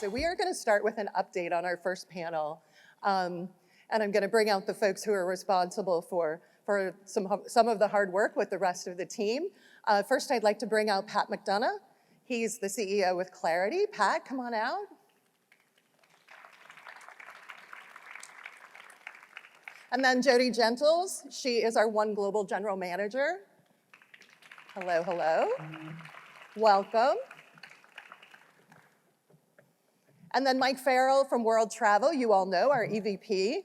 So we are going to start with an update on our first panel. And I'm going to bring out the folks who are responsible for some of the hard work with the rest of the team. First, I'd like to bring out Pat McDonough. He's the CEO with Clarity. Pat, come on out. And then Jody Gentles. She is our One Global General Manager. Hello, hello. Welcome. And then Mike Farrell from World Travel, you all know, our EVP.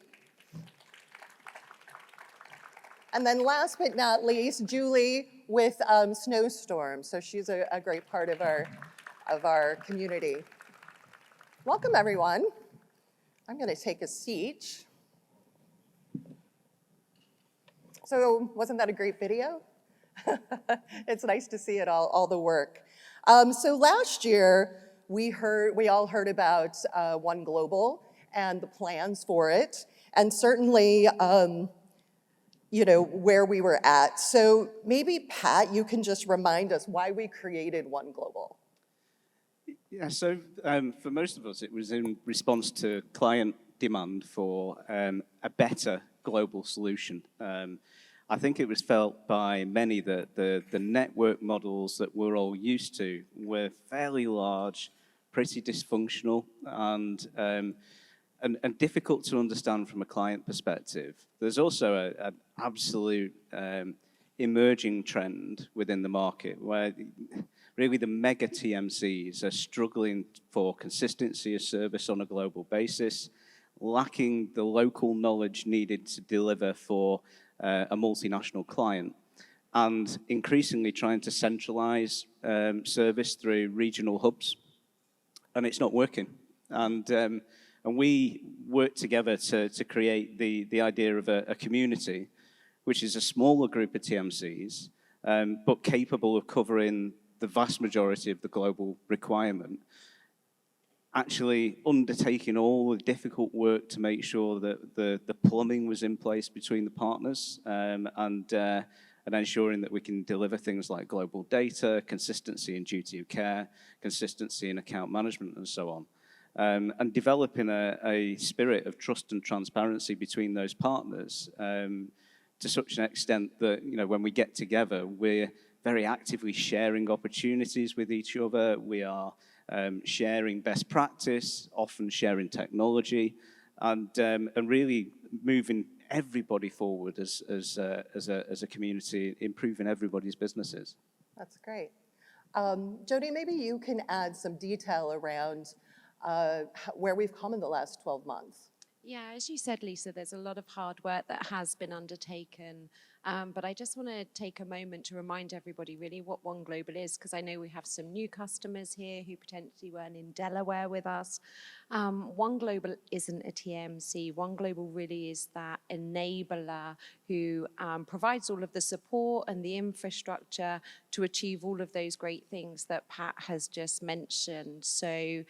And then last but not least, Julie with Snowstorm. So she's a great part of our community. Welcome, everyone. I'm going to take a seat. So wasn't that a great video? It's nice to see it all the work. So last year, we all heard about One Global and the plans for it, and certainly, where we were at. So maybe, Pat, you can just remind us why we created One Global. Yeah, so for most of us, it was in response to client demand for a better global solution. I think it was felt by many that the network models that we're all used to were fairly large, pretty dysfunctional, and difficult to understand from a client perspective. There's also an absolute emerging trend within the market where really the mega TMCs are struggling for consistency of service on a global basis, lacking the local knowledge needed to deliver for a multinational client, and increasingly trying to centralize service through regional hubs, and it's not working. And we worked together to create the idea of a community, which is a smaller group of TMCs, but capable of covering the vast majority of the global requirement, actually undertaking all the difficult work to make sure that the plumbing was in place between the partners, and ensuring that we can deliver things like global data, consistency in duty of care, consistency in account management, and so on. And developing a spirit of trust and transparency between those partners to such an extent that, when we get together, we're very actively sharing opportunities with each other. We are sharing best practice, often sharing technology, and really moving everybody forward as a community, improving everybody's businesses. That's great. Jody, maybe you can add some detail around where we've come in the last 12 months. Yeah, as you said, Lisa, there's a lot of hard work that has been undertaken. But I just want to take a moment to remind everybody really what One Global is, because I know we have some new customers here who potentially weren't in Delaware with us. One Global isn't a TMC. One Global really is that enabler who provides all of the support and the infrastructure to achieve all of those great things that Pat has just mentioned. So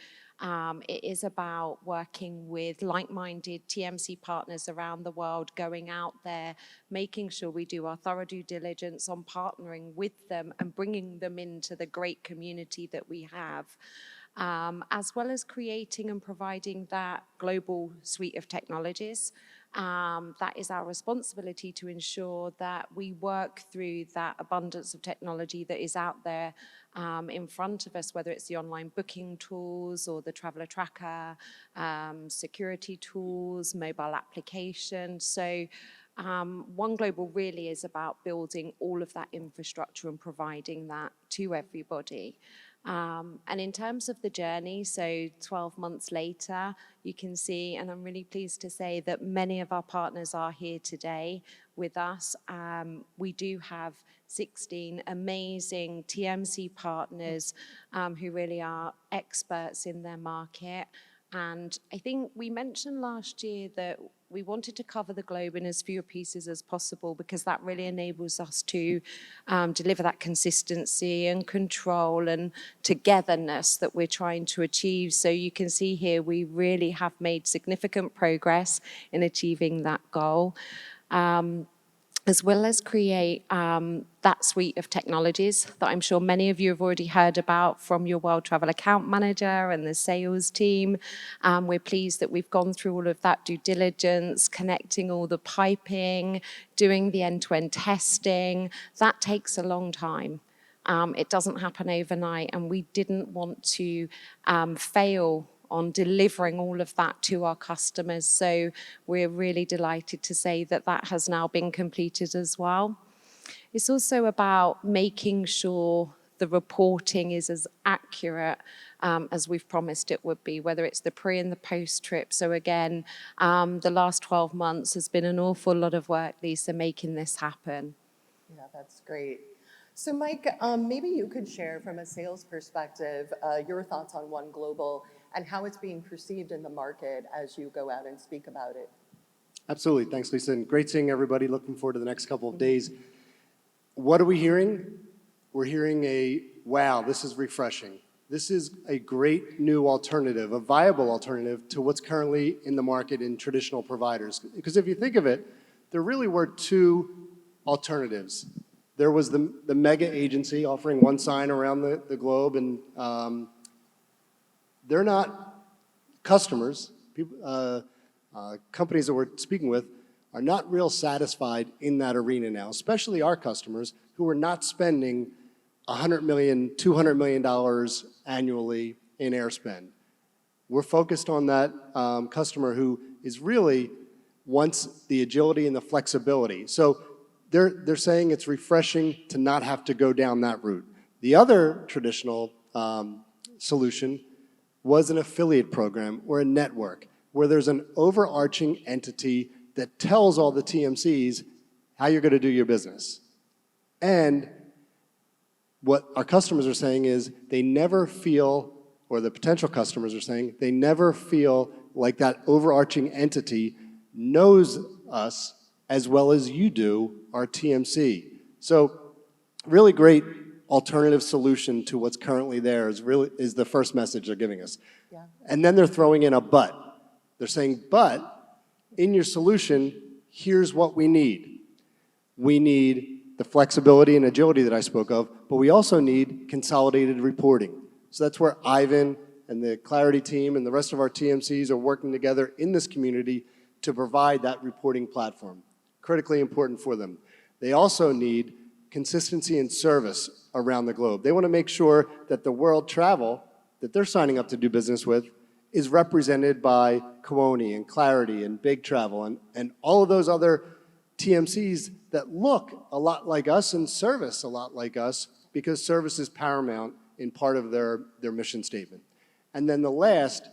it is about working with like-minded TMC partners around the world, going out there, making sure we do our thorough due diligence on partnering with them and bringing them into the great community that we have, as well as creating and providing that global suite of technologies. That is our responsibility to ensure that we work through that abundance of technology that is out there in front of us, whether it's the online booking tools or the traveler tracker, security tools, mobile applications. So One Global really is about building all of that infrastructure and providing that to everybody. And in terms of the journey, so 12 months later, you can see, and I'm really pleased to say that many of our partners are here today with us. We do have 16 amazing TMC partners who really are experts in their market. And I think we mentioned last year that we wanted to cover the globe in as few pieces as possible, because that really enables us to deliver that consistency and control and togetherness that we're trying to achieve. So you can see here we really have made significant progress in achieving that goal. as well as create that suite of technologies that I'm sure many of you have already heard about from your World Travel Account Manager and the sales team. We're pleased that we've gone through all of that due diligence, connecting all the piping, doing the end-to-end testing. That takes a long time. It doesn't happen overnight, and we didn't want to fail on delivering all of that to our customers. So we're really delighted to say that that has now been completed as well. It's also about making sure the reporting is as accurate as we've promised it would be, whether it's the pre and the post trip. So again, the last 12 months has been an awful lot of work, Lisa, making this happen. Yeah, that's great. So Mike, maybe you could share from a sales perspective your thoughts on One Global and how it's being perceived in the market as you go out and speak about it. Absolutely. Thanks, Lisa. And great seeing everybody. Looking forward to the next couple of days. What are we hearing? We're hearing wow, this is refreshing. This is a great new alternative, a viable alternative to what's currently in the market in traditional providers. Because if you think of it, there really were two alternatives. There was the mega agency offering one sign around the globe, and they're not customers. People, companies that we're speaking with are not real satisfied in that arena now, especially our customers who are not spending $100 million, $200 million annually in air spend. We're focused on that customer who is really wants the agility and the flexibility. So they're saying it's refreshing to not have to go down that route. The other traditional solution was an affiliate program or a network where there's an overarching entity that tells all the TMCs how you're going to do your business. And what our customers are saying is they never feel, or the potential customers are saying, they never feel like that overarching entity knows us as well as you do, our TMC. So really great alternative solution to what's currently there is the first message they're giving us. Yeah. And then they're throwing in a but. They're saying, but in your solution, here's what we need. We need the flexibility and agility that I spoke of, but we also need consolidated reporting. So that's where Ivan and the Clarity team and the rest of our TMCs are working together in this community to provide that reporting platform. Critically important for them. They also need consistency in service around the globe. They want to make sure that the world travel that they're signing up to do business with is represented by Kuoni and Clarity and Big Travel and all of those other TMCs that look a lot like us and service a lot like us because service is paramount in part of their mission statement. And then the last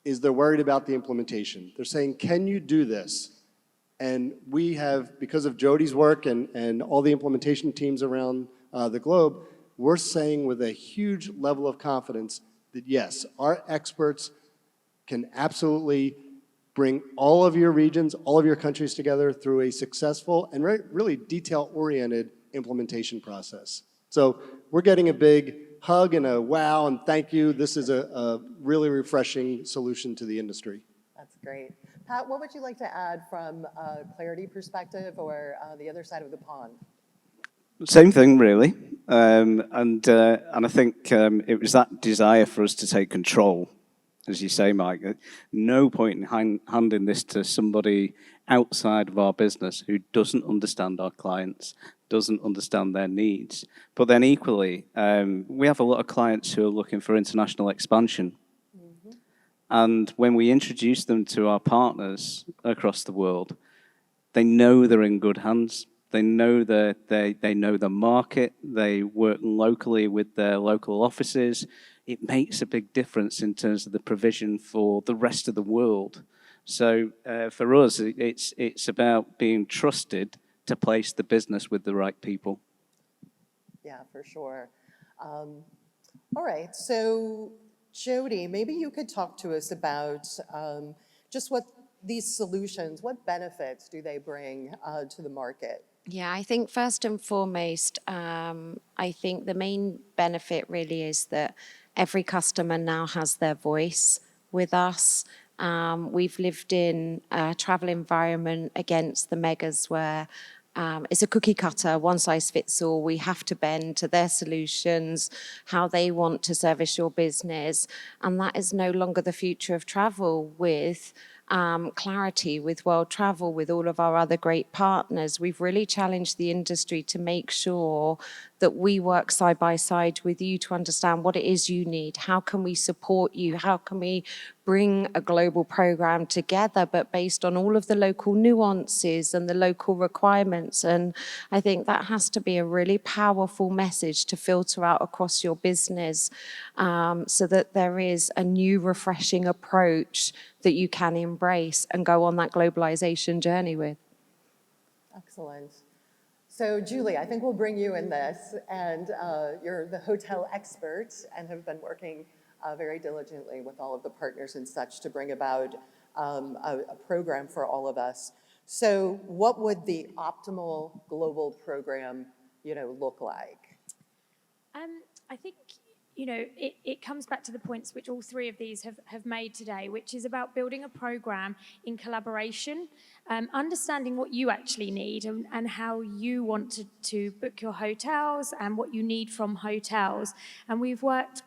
is they're worried about the implementation. They're saying, can you do this? And we have, because of Jody's work and all the implementation teams around the globe, we're saying with a huge level of confidence that yes, our experts can absolutely bring all of your regions, all of your countries together through a successful and really detail-oriented implementation process. So we're getting a big hug and a wow and thank you. This is a really refreshing solution to the industry. That's great. Pat, what would you like to add from a Clarity perspective or the other side of the pond? Same thing, really. And I think it was that desire for us to take control, as you say, Mike. No point in handing this to somebody outside of our business who doesn't understand our clients, doesn't understand their needs. But then equally, we have a lot of clients who are looking for international expansion. And when we introduce them to our partners across the world, they know they're in good hands. They know they know the market. They work locally with their local offices. It makes a big difference in terms of the provision for the rest of the world. So for us, it's about being trusted to place the business with the right people. Yeah, for sure. All right, so Jody, maybe you could talk to us about just what these solutions, what benefits do they bring to the market? Yeah, I think first and foremost, I think the main benefit really is that every customer now has their voice with us. We've lived in a travel environment against the megas where it's a cookie cutter, one size fits all. We have to bend to their solutions, how they want to service your business. And that is no longer the future of travel with Clarity, with World Travel, with all of our other great partners. We've really challenged the industry to make sure that we work side by side with you to understand what it is you need. How can we support you? How can we bring a global program together, but based on all of the local nuances and the local requirements? And I think that has to be a really powerful message to filter out across your business, so that there is a new, refreshing approach that you can embrace and go on that globalization journey with. Excellent. So Julie, I think we'll bring you in this, and you're the hotel expert and have been working very diligently with all of the partners and such to bring about a program for all of us. So what would the optimal global program, look like? I think, it comes back to the points which all three of these have made today, which is about building a program in collaboration, understanding what you actually need and how you want to book your hotels and what you need from hotels. And we've worked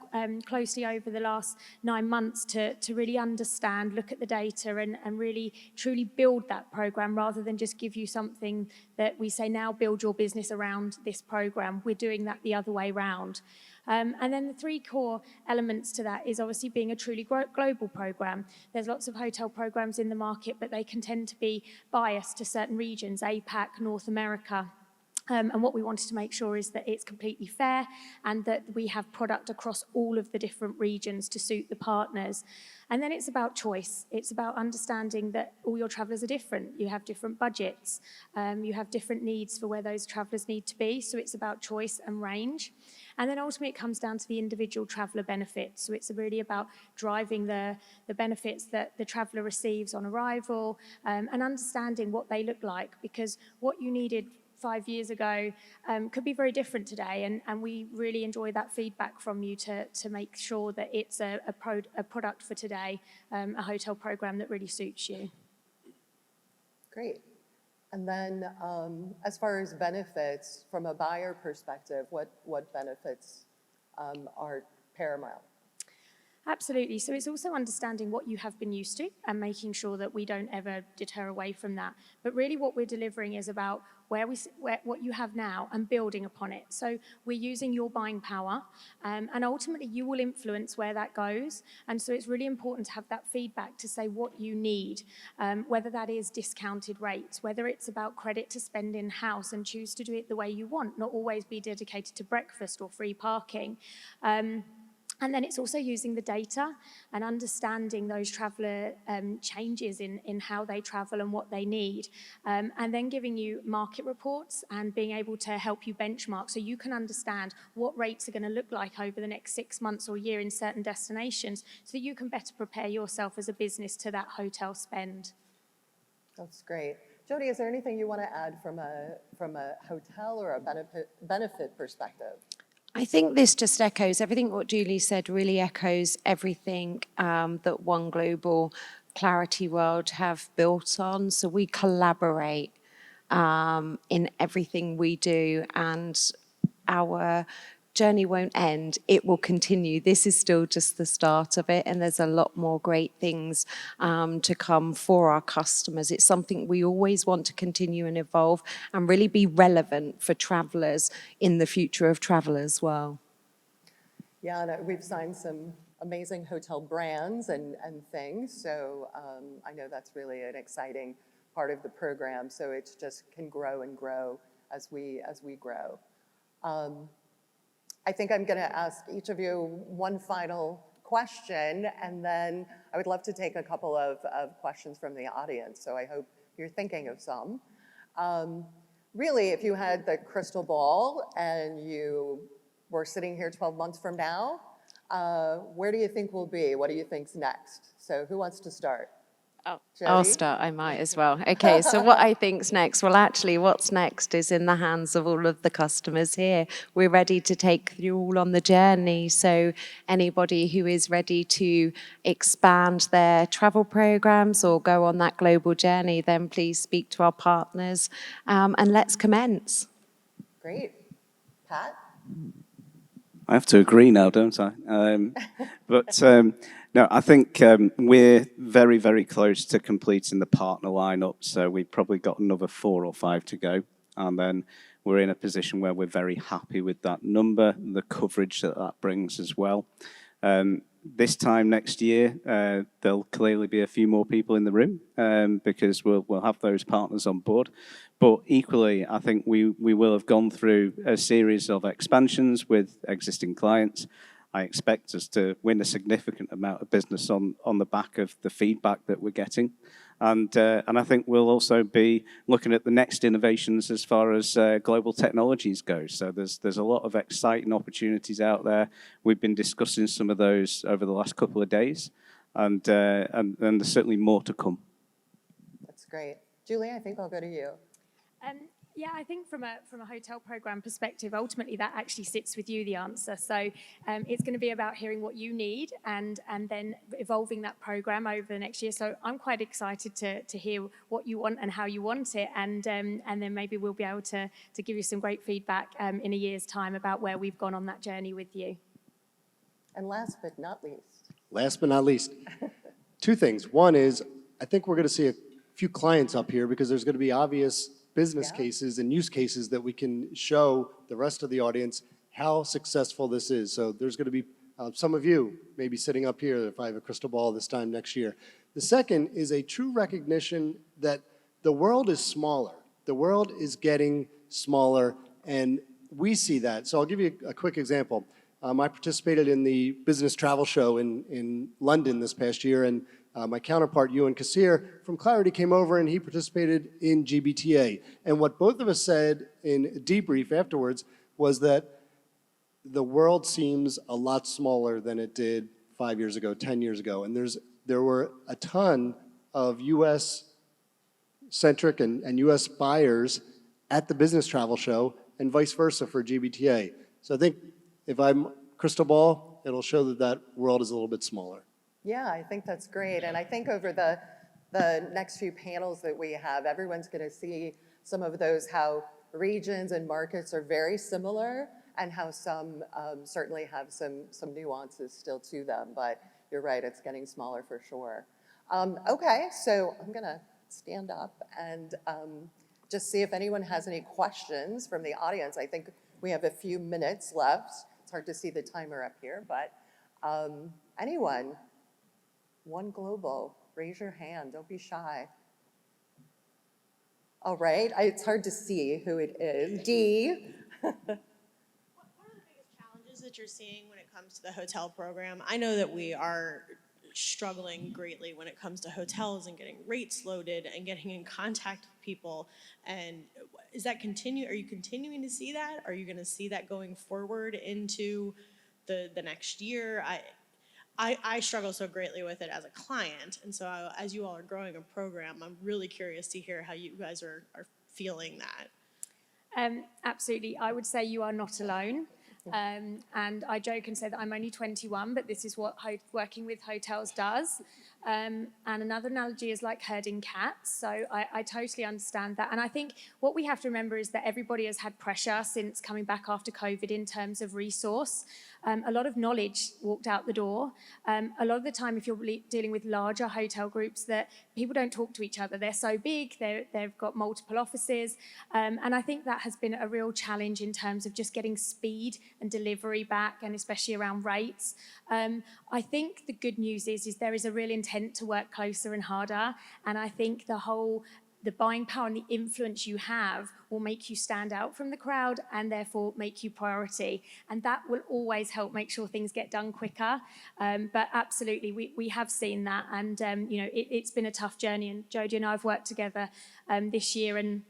closely over the last 9 months to really understand, look at the data and really truly build that program rather than just give you something that we say, now build your business around this program. We're doing that the other way round. And then the three core elements to that is obviously being a truly global program. There's lots of hotel programs in the market, but they can tend to be biased to certain regions, APAC, North America. And what we wanted to make sure is that it's completely fair and that we have product across all of the different regions to suit the partners. And then it's about choice. It's about understanding that all your travellers are different. You have different budgets. You have different needs for where those travellers need to be. So it's about choice and range. And then ultimately it comes down to the individual traveller benefits. So it's really about driving the benefits that the traveller receives on arrival, and understanding what they look like, because what you needed 5 years ago could be very different today, and we really enjoy that feedback from you to make sure that it's a product for today, a hotel program that really suits you. Great. And then as far as benefits, from a buyer perspective, what benefits are paramount? Absolutely. So it's also understanding what you have been used to and making sure that we don't ever deter away from that. But really what we're delivering is about what you have now and building upon it. So we're using your buying power, and ultimately you will influence where that goes. And so it's really important to have that feedback to say what you need, whether that is discounted rates, whether it's about credit to spend in-house and choose to do it the way you want, not always be dedicated to breakfast or free parking. And then it's also using the data and understanding those traveller changes in how they travel and what they need. And then giving you market reports and being able to help you benchmark so you can understand what rates are going to look like over the next 6 months or year in certain destinations so that you can better prepare yourself as a business to that hotel spend. That's great. Jody, is there anything you want to add from a hotel or a benefit perspective? I think this just echoes everything what Julie said, really echoes everything that One Global Clarity World have built on. So we collaborate in everything we do, and our journey won't end. It will continue. This is still just the start of it, and there's a lot more great things to come for our customers. It's something we always want to continue and evolve and really be relevant for travellers in the future of travel as well. Yeah, and we've signed some amazing hotel brands and things, so I know that's really an exciting part of the program, so it just can grow and grow as we grow. I think I'm going to ask each of you one final question, and then I would love to take a couple of questions from the audience, so I hope you're thinking of some. Really, if you had the crystal ball and you were sitting here 12 months from now, where do you think we'll be? What do you think's next? So who wants to start? I'll Jody? start, I might as well. Okay, so what I think's next? Well, actually, what's next is in the hands of all of the customers here. We're ready to take you all on the journey. So anybody who is ready to expand their travel programs or go on that global journey, then please speak to our partners and let's commence. Great. Pat? I have to agree now, don't I? No, I think we're very, very close to completing the partner lineup. So we've probably got another 4 or 5 to go. And then we're in a position where we're very happy with that number, the coverage that that brings as well. This time next year, there'll clearly be a few more people in the room because we'll have those partners on board. But equally, I think we will have gone through a series of expansions with existing clients. I expect us to win a significant amount of business on the back of the feedback that we're getting. And I think we'll also be looking at the next innovations as far as global technologies go. So there's a lot of exciting opportunities out there. We've been discussing some of those over the last couple of days, and there's certainly more to come. That's great. Julie, I think I'll go to you. Yeah, I think from a hotel program perspective, ultimately that actually sits with you, the answer. So it's going to be about hearing what you need and then evolving that program over the next year. So I'm quite excited to hear what you want and how you want it, and then maybe we'll be able to give you some great feedback in a year's time about where we've gone on that journey with you. And last but not least. Last but not least, 2 things. One is, I think we're going to see a few clients up here because there's going to be obvious business cases and use cases that we can show the rest of the audience how successful this is. So there's going to be some of you maybe sitting up here if I have a crystal ball this time next year. The second is a true recognition that the world is smaller. The world is getting smaller, and we see that. So I'll give you a quick example. I participated in the business travel show in London this past year, and my counterpart, Ewan Kassir from Clarity, came over and he participated in GBTA. And what both of us said in debrief afterwards was that the world seems a lot smaller than it did 5 years ago, 10 years ago. And there were a ton of US-centric and US buyers at the business travel show and vice versa for GBTA. So I think if I'm crystal ball, it'll show that world is a little bit smaller. Yeah, I think that's great. And I think over the next few panels that we have, everyone's going to see some of those, how regions and markets are very similar and how some certainly have some nuances still to them. But you're right, it's getting smaller for sure. Okay, so I'm going to stand up and just see if anyone has any questions from the audience. I think we have a few minutes left. It's hard to see the timer up here, but anyone? One Global, raise your hand, don't be shy. All right, it's hard to see who it is. Dee? What are the biggest challenges that you're seeing when it comes to the hotel program? I know that we are struggling greatly when it comes to hotels and getting rates loaded and getting in contact with people. And is that are you continuing to see that? Are you going to see that going forward into the next year? I struggle so greatly with it as a client, and so as you all are growing a program, I'm really curious to hear how you guys are feeling that. Absolutely, I would say you are not alone. And I joke and say that I'm only 21, but this is what working with hotels does. And another analogy is like herding cats. So I totally understand that. And I think what we have to remember is that everybody has had pressure since coming back after COVID in terms of resource. A lot of knowledge walked out the door. A lot of the time, if you're dealing with larger hotel groups, that people don't talk to each other. They're so big, they've got multiple offices. And I think that has been a real challenge in terms of just getting speed and delivery back, and especially around rates. I think the good news is there is a real intent to work closer and harder, and I think the buying power and the influence you have will make you stand out from the crowd and therefore make you priority, and that will always help make sure things get done quicker. But absolutely, we have seen that, and it's been a tough journey, and Jodie and I have worked together this year, and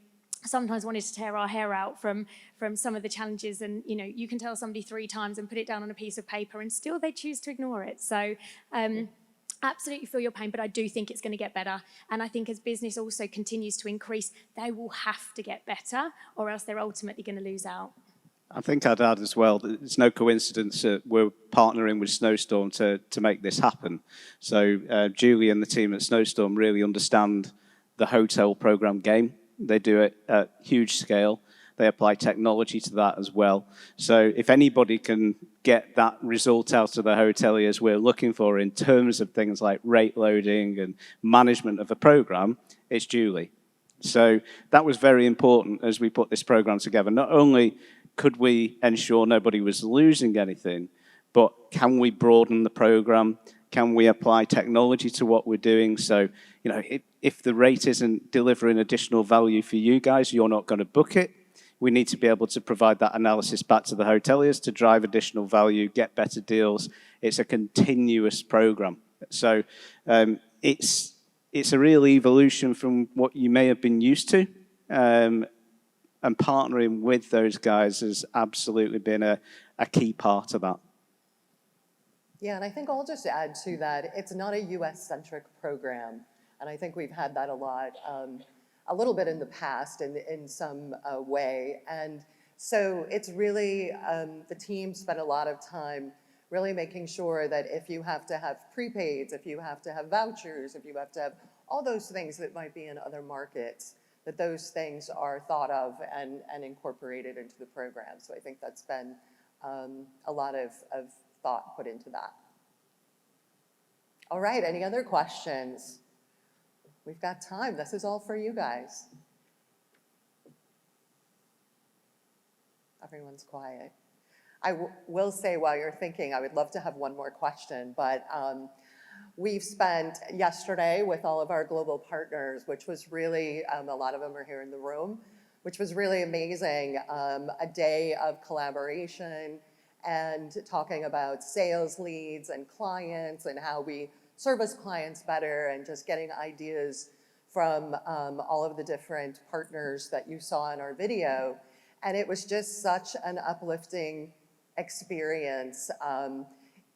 sometimes wanted to tear our hair out from some of the challenges, and you can tell somebody 3 times and put it down on a piece of paper and still they choose to ignore it. So absolutely feel your pain, but I do think it's going to get better. And I think as business also continues to increase, they will have to get better, or else they're ultimately going to lose out. I think I'd add as well that it's no coincidence that we're partnering with Snowstorm to make this happen. So Julie and the team at Snowstorm really understand the hotel program game. They do it at huge scale. They apply technology to that as well. So if anybody can get that result out of the hoteliers we're looking for in terms of things like rate loading and management of a program, it's Julie. So that was very important as we put this program together. Not only could we ensure nobody was losing anything, but can we broaden the program? Can we apply technology to what we're doing? So, you know, if the rate isn't delivering additional value for you guys, you're not going to book it. We need to be able to provide that analysis back to the hoteliers to drive additional value, get better deals. It's a continuous program. So it's a real evolution from what you may have been used to. And partnering with those guys has absolutely been a key part of that. Yeah, and I think I'll just add to that, it's not a US-centric program, and I think we've had that a lot, a little bit in the past in some way, and so it's really, the team spent a lot of time really making sure that if you have to have prepaids, if you have to have vouchers, if you have to have all those things that might be in other markets, that those things are thought of and incorporated into the program. So I think that's been a lot of thought put into that. All right, any other questions? We've got time. This is all for you guys. Everyone's quiet. I will say while you're thinking, I would love to have one more question, but we've spent yesterday with all of our global partners, which was really, a lot of them are here in the room, which was really amazing, a day of collaboration and talking about sales leads and clients and how we service clients better and just getting ideas from all of the different partners that you saw in our video. And it was just such an uplifting experience.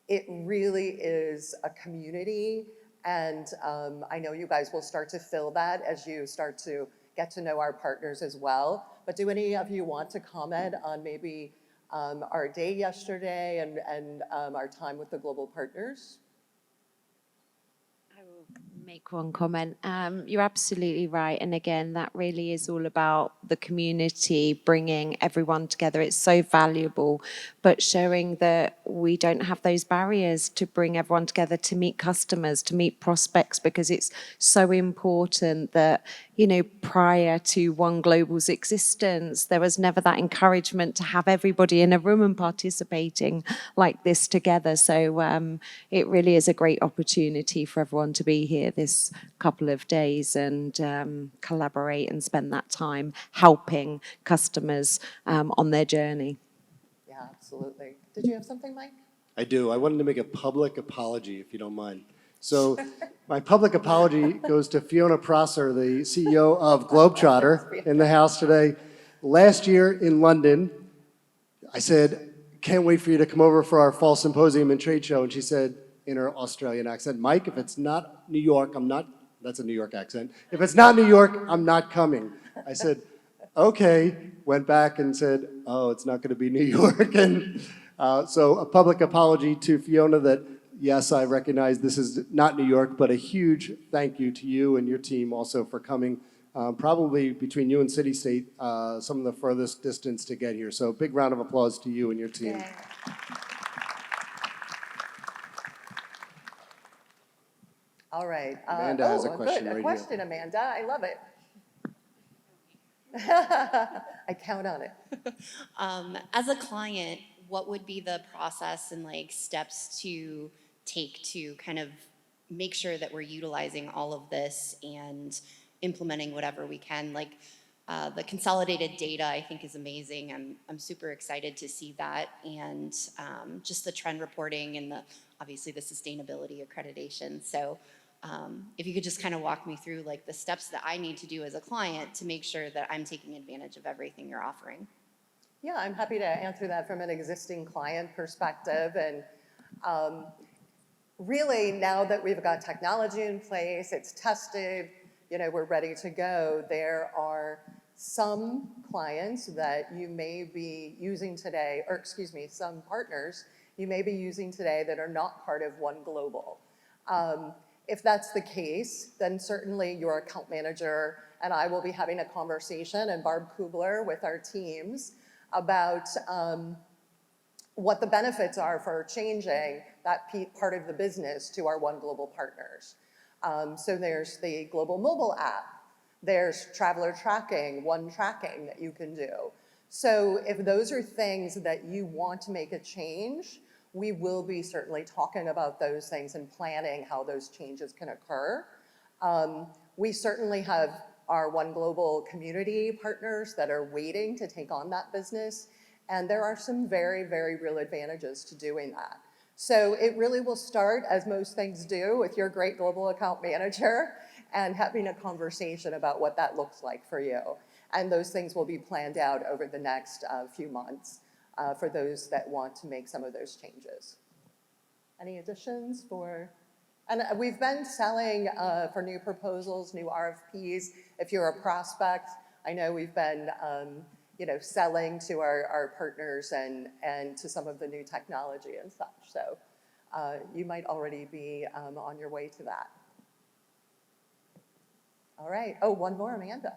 It really is a community, and I know you guys will start to feel that as you start to get to know our partners as well. But do any of you want to comment on maybe our day yesterday and our time with the global partners? I will make one comment. You're absolutely right. And again, that really is all about the community, bringing everyone together. It's so valuable, but showing that we don't have those barriers to bring everyone together, to meet customers, to meet prospects, because it's so important that, you know, prior to One Global's existence, there was never that encouragement to have everybody in a room and participating like this together. So it really is a great opportunity for everyone to be here this couple of days and collaborate and spend that time helping customers on their journey. Yeah, absolutely. Did you have something, Mike? I do. I wanted to make a public apology, if you don't mind. So my public apology goes to Fiona Prosser, the CEO of Globetrotter, in the house today. Last year in London, I said, can't wait for you to come over for our fall symposium and trade show. And she said, in her Australian accent, Mike, if it's not New York, I'm not, that's a New York accent. If it's not New York, I'm not coming. I said, okay, went back and said, oh, it's not going to be New York. And so a public apology to Fiona that, yes, I recognize this is not New York, but a huge thank you to you and your team also for coming, probably between you and City State, some of the furthest distance to get here. So big round of applause to you and your team. Yay. All right. Amanda has a question good. right A here. question, Amanda. I love it. I count on it. As a client, what would be the process and like steps to take to kind of make sure that we're utilizing all of this and implementing whatever we can? Like the consolidated data, I think, is amazing. I'm super excited to see that, and just the trend reporting and obviously the sustainability accreditation. So if you could just kind of walk me through like the steps that I need to do as a client to make sure that I'm taking advantage of everything you're offering. Yeah, I'm happy to answer that from an existing client perspective. And really, now that we've got technology in place, it's tested, we're ready to go, there are some clients that you may be using today, or excuse me, some partners you may be using today that are not part of One Global. If that's the case, then certainly your account manager and I will be having a conversation, and Barb Kubler with our teams, about what the benefits are for changing that part of the business to our One Global partners. So there's the global mobile app. There's traveler tracking, One Tracking that you can do. So if those are things that you want to make a change, we will be certainly talking about those things and planning how those changes can occur. We certainly have our One Global community partners that are waiting to take on that business, and there are some very, very real advantages to doing that. So it really will start, as most things do, with your great global account manager and having a conversation about what that looks like for you. And those things will be planned out over the next few months for those that want to make some of those changes. Any additions for? And we've been selling for new proposals, new RFPs. If you're a prospect, I know we've been selling to our partners and to some of the new technology and such. So you might already be on your way to that. All right. Oh, one more, Amanda.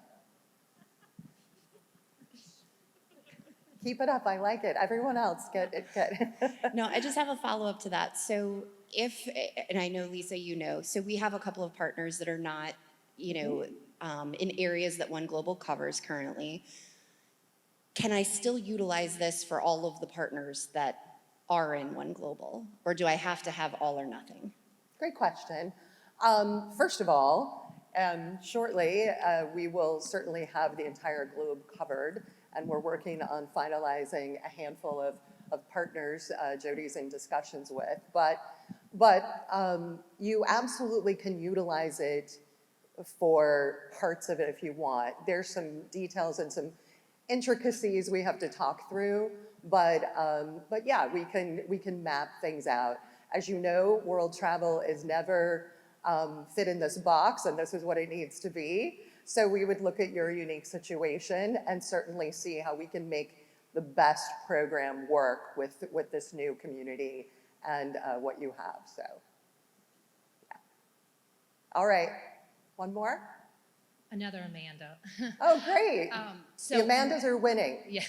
Keep it up. I like it. Everyone else, get it good. No, I just have a follow-up to that. So and I know, Lisa, so we have a couple of partners that are not, in areas that One Global covers currently. Can I still utilize this for all of the partners that are in One Global? Or do I have to have all or nothing? Great question. First of all, shortly, we will certainly have the entire globe covered, and we're working on finalizing a handful of partners Jody's in discussions with. But you absolutely can utilize it for parts of it if you want. There's some details and some intricacies we have to talk through, but yeah, we can map things out. As you know, world travel is never fit in this box, and this is what it needs to be. So we would look at your unique situation and certainly see how we can make the best program work with this new community and what you have. So, yeah. All right, one more. Another Amanda. Oh, great. So The Amandas are winning. Yeah.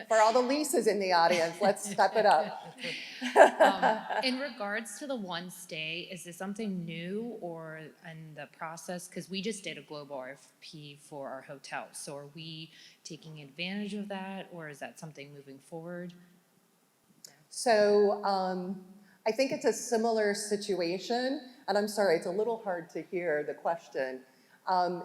For all the Lisas in the audience, let's step it up. In regards to the One Stay, is this something new or in the process? Because we just did a global RFP for our hotel. So are we taking advantage of that, or is that something moving forward? So I think it's a similar situation, and I'm sorry, it's a little hard to hear the question.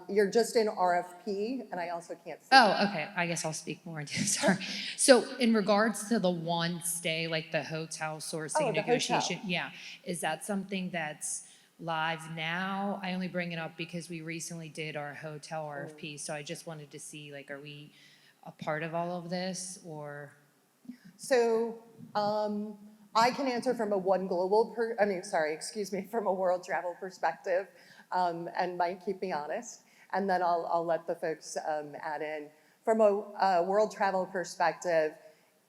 You're just in RFP, and I also can't see. Oh, okay. I guess I'll speak more into it. Sorry. So in regards to the One Stay, like the hotel sourcing the negotiation, hotel. yeah, is that something that's live now? I only bring it up because we recently did our hotel RFP, so I just wanted to see, like, are we a part of all of this, or? So I can answer from a One Global, from a world travel perspective, and might keep me honest, and then I'll let the folks add in. From a world travel perspective,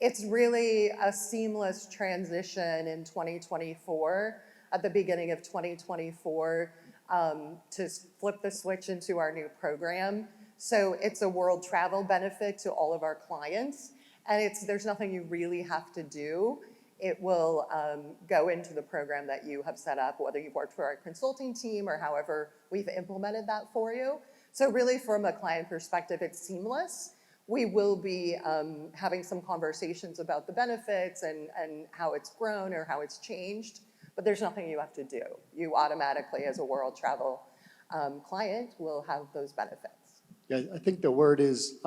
it's really a seamless transition in 2024, at the beginning of 2024, to flip the switch into our new program. So it's a world travel benefit to all of our clients, and there's nothing you really have to do. It will go into the program that you have set up, whether you've worked for our consulting team or however we've implemented that for you. So really, from a client perspective, it's seamless. We will be having some conversations about the benefits and how it's grown or how it's changed, but there's nothing you have to do. You automatically, as a world travel client, will have those benefits. Yeah, I think the word is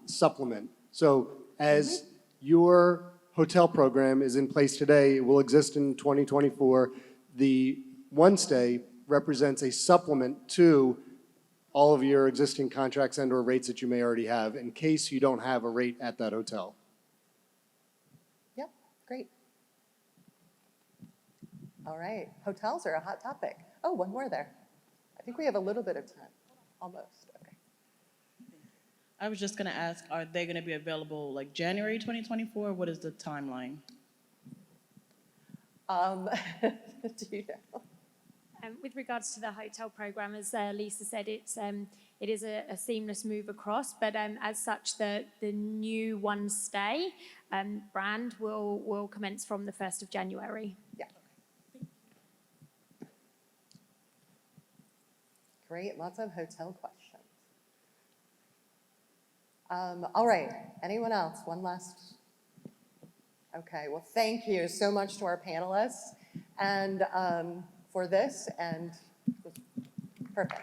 supplement. So as your hotel program is in place today, it will exist in 2024. The One Stay represents a supplement to all of your existing contracts and or rates that you may already have in case you don't have a rate at that hotel. Yep, great. All right, hotels are a hot topic. Oh, one more there. I think we have a little bit of time, almost, okay. I was just gonna ask, are they gonna be available like January 2024? What is the timeline? Do you know? With regards to the hotel program, as Lisa said, it is a seamless move across, but as such, the new One Stay brand will commence from the 1st of January. Yeah. Great, lots of hotel questions. All right, anyone else? One last. Okay, well, thank you so much to our panelists and for this, and perfect.